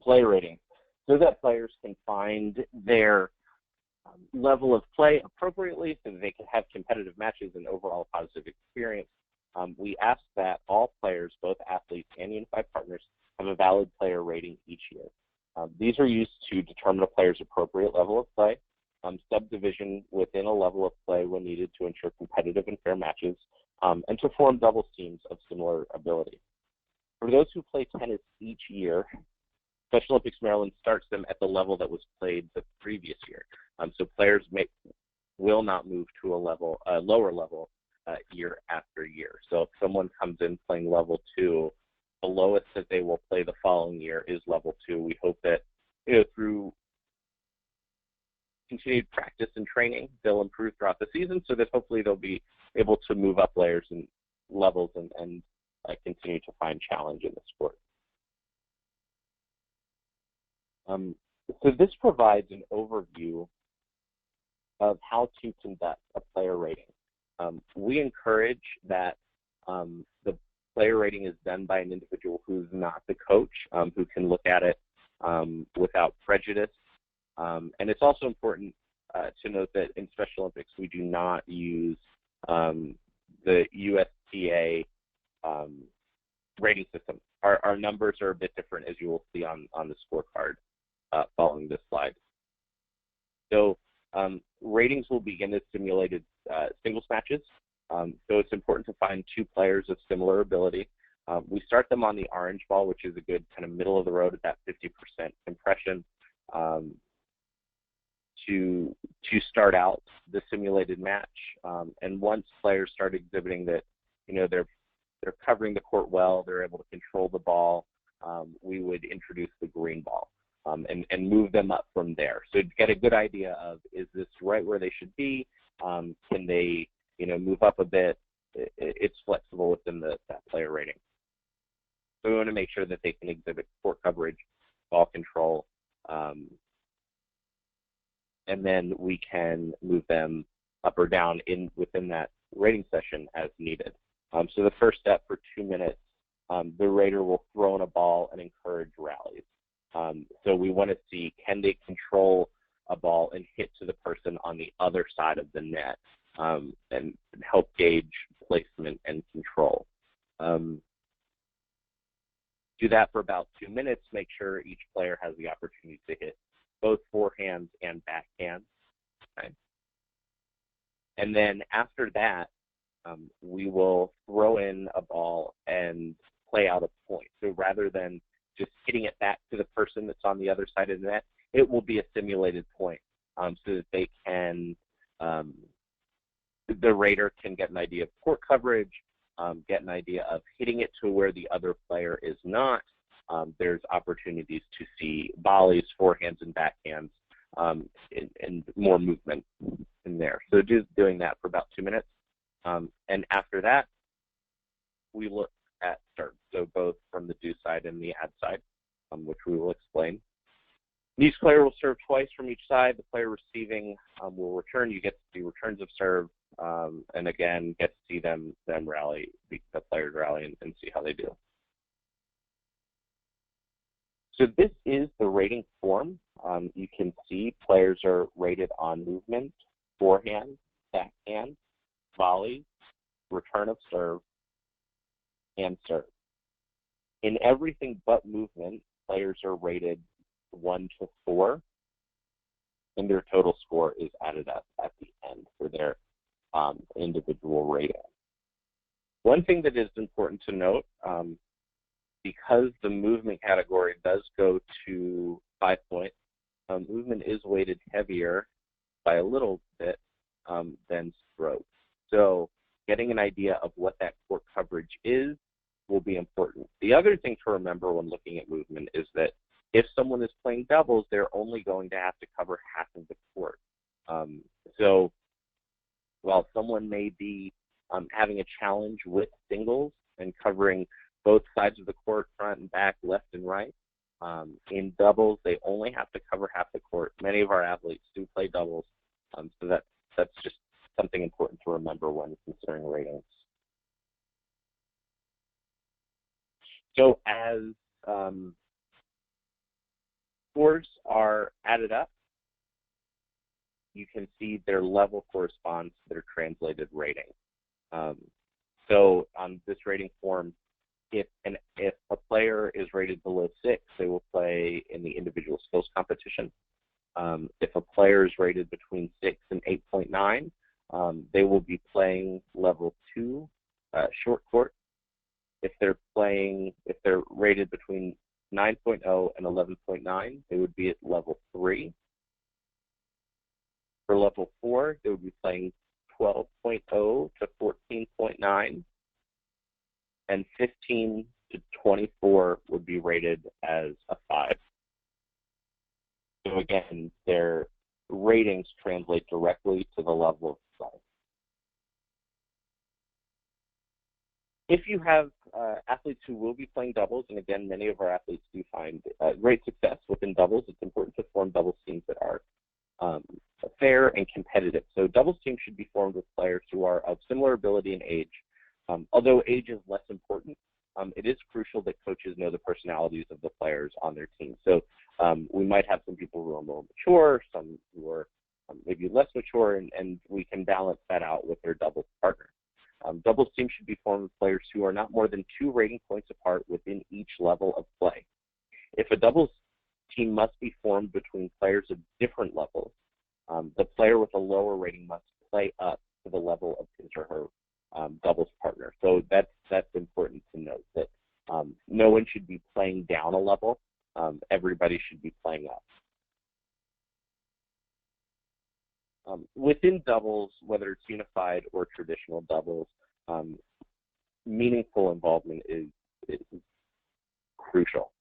player rating so that players can find their level of play appropriately so that they can have competitive matches and overall positive experience. We ask that all players, both athletes and unified partners, have a valid player rating each year. These are used to determine a player's appropriate level of play, subdivision within a level of play when needed to ensure competitive and fair matches, and to form doubles teams of similar ability. For those who play tennis each year, Special Olympics Maryland starts them at the level that was played the previous year. So players will not move to a lower level year after year. So if someone comes in playing level 2, the lowest that they will play the following year is level 2. We hope that through continued practice and training, they'll improve throughout the season so that hopefully they'll be able to move up layers and levels and continue to find challenge in the sport. So this provides an overview of how to conduct a player rating. We encourage that the player rating is done by an individual who's not the coach, who can look at it without prejudice. And it's also important to note that in Special Olympics, we do not use the USTA rating system. Our numbers are a bit different, as you will see on the scorecard following this slide. So ratings will begin as simulated singles matches. So it's important to find 2 players of similar ability. We start them on the orange ball, which is a good kind of middle of the road at that 50% compression to start out the simulated match. And once players start exhibiting that, they're covering the court well, they're able to control the ball, we would introduce the green ball and move them up from there. So to get a good idea of, is this right where they should be? Can they, move up a bit? It's flexible within that player rating. So we want to make sure that they can exhibit court coverage, ball control, and then we can move them up or down within that rating session as needed. So the first step for 2 minutes, the rater will throw in a ball and encourage rallies. So we want to see, can they control a ball and hit to the person on the other side of the net, and help gauge placement and control. Do that for about 2 minutes, make sure each player has the opportunity to hit both forehands and backhands. Okay. And then after that, we will throw in a ball and play out a point. So rather than just hitting it back to the person that's on the other side of the net, it will be a simulated point, so that they can, the rater can get an idea of court coverage, get an idea of hitting it to where the other player is not. There's opportunities to see volleys, forehands, and backhands, and more movement in there. So just doing that for about 2 minutes. And after that, we look at serve, so both from the do side and the ad side, which we will explain. Each player will serve twice from each side. The player receiving will return. You get to see returns of serve, and again, get to see them rally, the players rally, and see how they do. So this is the rating form. You can see players are rated on movement, forehand, backhand, volley, return of serve, and serve. In everything but movement, players are rated 1 to 4, and their total score is added up at the end for their individual rating. One thing that is important to note, because the movement category does go to 5 points, movement is weighted heavier by a little bit than stroke. So getting an idea of what that court coverage is will be important. The other thing to remember when looking at movement is that if someone is playing doubles, they're only going to have to cover half of the court. So while someone may be having a challenge with singles and covering both sides of the court, front and back, left and right, in doubles, they only have to cover half the court. Many of our athletes do play doubles, so that's just something important to remember when considering ratings. So as, as scores are added up, you can see their level corresponds to their translated rating. So on this rating form, if a player is rated below 6, they will play in the individual skills competition. If a player is rated between 6 and 8.9, they will be playing level 2 short court. If they're rated between 9.0 and 11.9, they would be at level 3. For level 4, they would be playing 12.0 to 14.9, and 15 to 24 would be rated as a 5. So again, their ratings translate directly to the level of play. If you have athletes who will be playing doubles, and again, many of our athletes do find great success within doubles, it's important to form doubles teams that are fair and competitive. So doubles teams should be formed with players who are of similar ability and age. Although age is less important, it is crucial that coaches know the personalities of the players on their team. So we might have some people who are more mature, some who are maybe less mature, and we can balance that out with their doubles partner. Doubles teams should be formed with players who are not more than 2 rating points apart within each level of play. If a doubles team must be formed between players of different levels, the player with a lower rating must play up to the level of his or her doubles partner. So that's important to note, that no one should be playing down a level. Everybody should be playing up. Within doubles, whether it's unified or traditional doubles, meaningful involvement is crucial.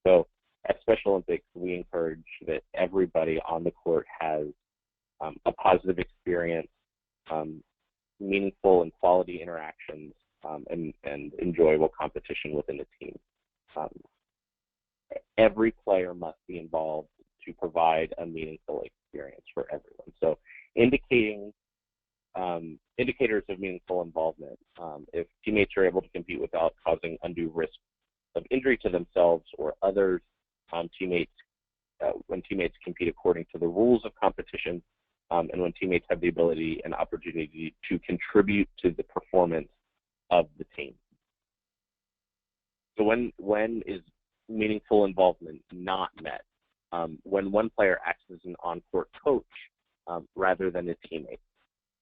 So at Special Olympics, we encourage that everybody on the court has a positive experience, meaningful and quality interactions, and enjoyable competition within the team. Every player must be involved to provide a meaningful experience for everyone. So indicators of meaningful involvement, if teammates are able to compete without causing undue risk of injury to themselves or others, when teammates compete according to the rules of competition, and when teammates have the ability and opportunity to contribute to the performance of the team. So when is meaningful involvement not met? When one player acts as an on-court coach rather than a teammate.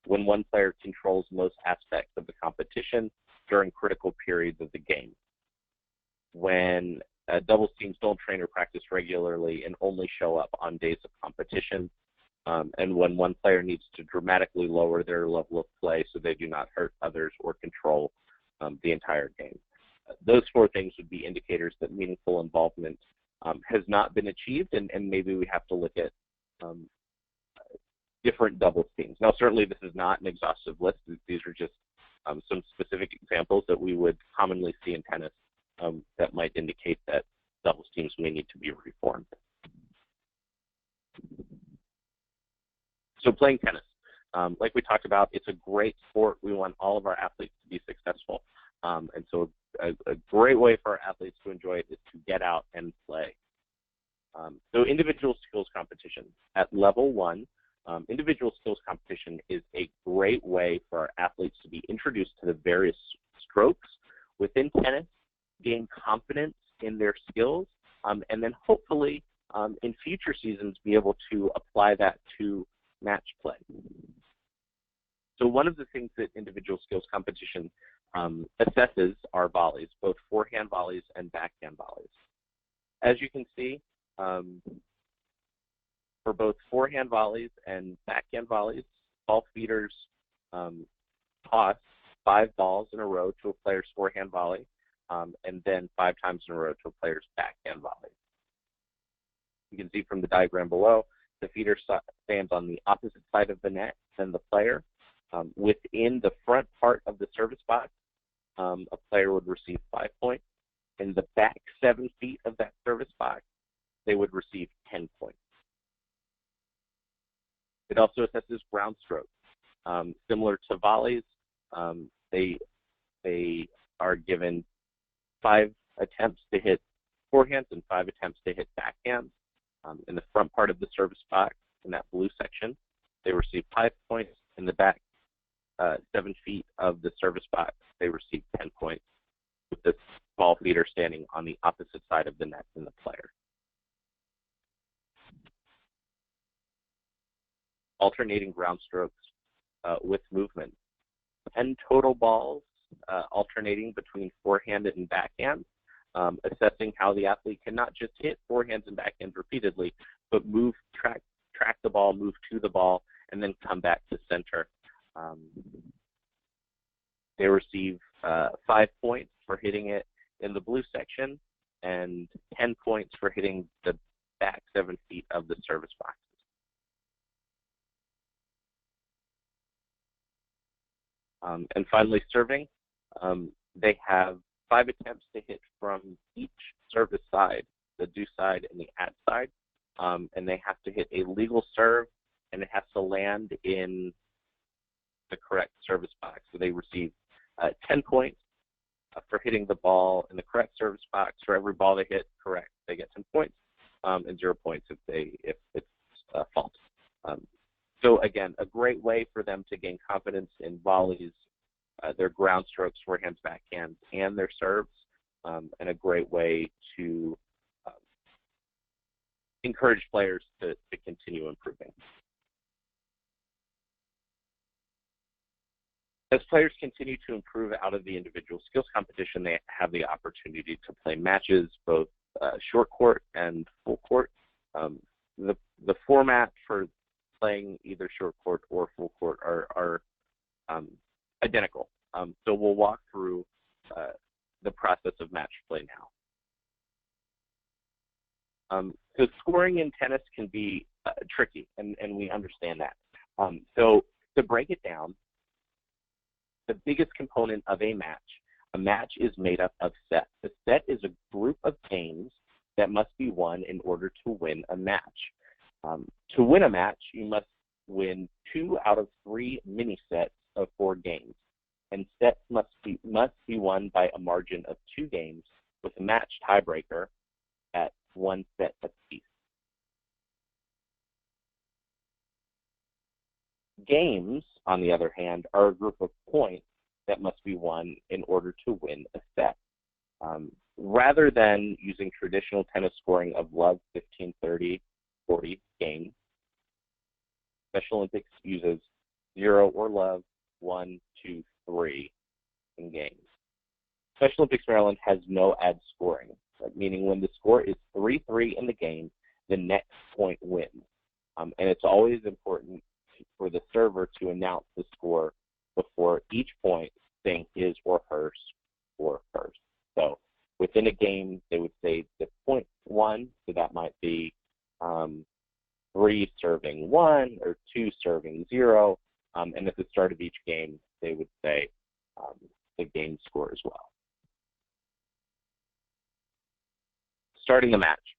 When one player controls most aspects of the competition during critical periods of the game. When doubles teams don't train or practice regularly and only show up on days of competition. And when one player needs to dramatically lower their level of play so they do not hurt others or control the entire game. Those 4 things would be indicators that meaningful involvement has not been achieved, and maybe we have to look at different doubles teams. Now, certainly this is not an exhaustive list. These are just some specific examples that we would commonly see in tennis that might indicate that doubles teams may need to be reformed. So playing tennis, like we talked about, it's a great sport. We want all of our athletes to be successful. And so a great way for our athletes to enjoy it is to get out and play. So individual skills competition. At level 1, individual skills competition is a great way for our athletes to be introduced to the various strokes within tennis, gain confidence in their skills, and then hopefully in future seasons be able to apply that to match play. So one of the things that individual skills competition assesses are volleys, both forehand volleys and backhand volleys. As you can see, for both forehand volleys and backhand volleys, ball feeders toss 5 balls in a row to a player's forehand volley, and then 5 times in a row to a player's backhand volley. You can see from the diagram below, the feeder stands on the opposite side of the net than the player. Within the front part of the service box, a player would receive 5 points. In the back 7 feet of that service box, they would receive 10 points. It also assesses ground strokes. Similar to volleys, they are given 5 attempts to hit forehands and 5 attempts to hit backhands. In the front part of the service box, in that blue section, they receive 5 points. In the back 7 feet of the service box, they receive 10 points, with the ball feeder standing on the opposite side of the net than the player. Alternating ground strokes with movement. 10 total balls alternating between forehand and backhand, assessing how the athlete can not just hit forehands and backhands repeatedly, but move, track the ball, move to the ball, and then come back to center. They receive 5 points for hitting it in the blue section and 10 points for hitting the back 7 feet of the service boxes. And finally, serving. They have 5 attempts to hit from each service side, the do side and the at side, and they have to hit a legal serve, and it has to land in the correct service box. So they receive 10 points for hitting the ball in the correct service box. For every ball they hit correct, they get 10 points, and 0 points if it's false. So again, a great way for them to gain confidence in volleys, their ground strokes, forehands, backhands, and their serves, and a great way to encourage players to continue improving. As players continue to improve out of the individual skills competition, they have the opportunity to play matches, both short court and full court. The format for playing either short court or full court are identical. So we'll walk through the process of match play now. So scoring in tennis can be tricky, and we understand that. So to break it down, the biggest component of a match is made up of sets. A set is a group of games that must be won in order to win a match. To win a match, you must win 2 out of 3 mini sets of 4 games, and sets must be won by a margin of 2 games, with a match tiebreaker at 1 set apiece. Games, on the other hand, are a group of points that must be won in order to win a set. Rather than using traditional tennis scoring of love 15, 30, 40 games, Special Olympics uses 0 or love 1, 2, 3 in games. Special Olympics Maryland has no ad scoring, meaning when the score is 3-3 in the game, the next point wins. And it's always important for the server to announce the score before each point, saying his or her score first. So within a game, they would say the point 1, so that might be 3 serving 1 or 2 serving 0, and at the start of each game, they would say the game score as well. Starting the match.